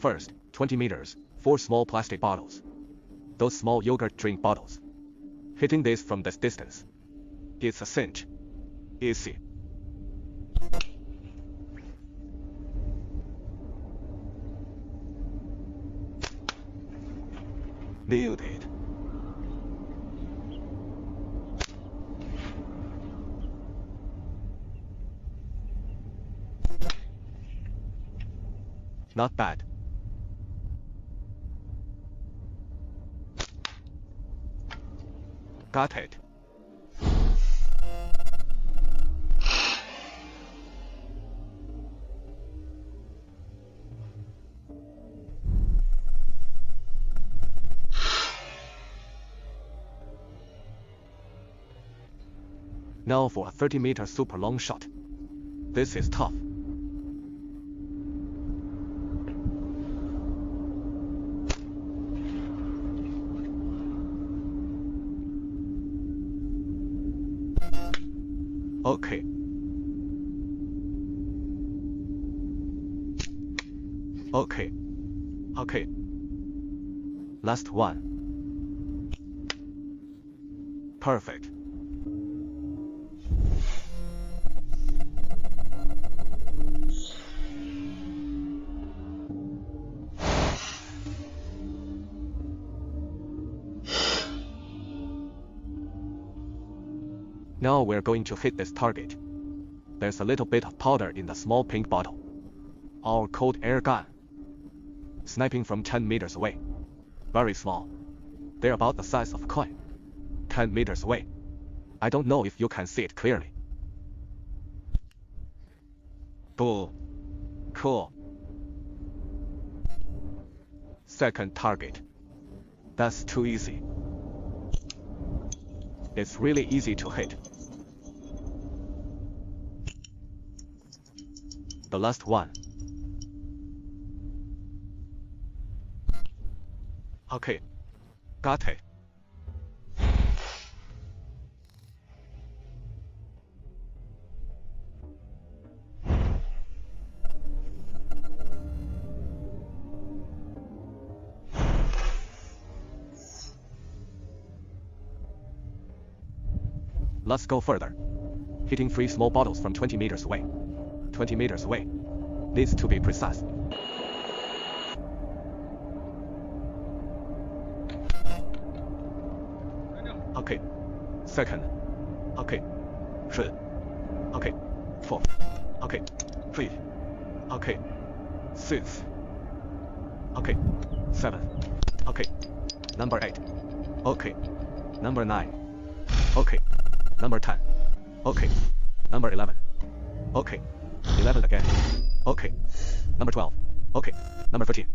First, 20 meters, 4 small plastic bottles. Those small yogurt drink bottles. Hitting this from this distance. It's a cinch. Easy. Nailed it. Not bad. Got it. Now for a 30-meter super long shot. This is tough. Okay. Okay. Okay. Last one. Perfect. Now we're going to hit this target. There's a little bit of powder in the small pink bottle. Our cold air gun. Sniping from 10 meters away. Very small. They're about the size of a coin. 10 meters away. I don't know if you can see it clearly. Boom. Cool. Second target. That's too easy. It's really easy to hit. The last one. Okay. Got it. Let's go further. Hitting 3 small bottles from 20 meters away. 20 meters away. Needs to be precise. Okay. Second. Okay. Third. Okay. Fourth. Okay. Fifth. Okay. Sixth. Okay. Seventh. Okay. Number 8. Okay. Number 9. Okay. Number 10. Okay. Number 11. Okay. 11 again. Okay. Number 12. Okay. Number 13.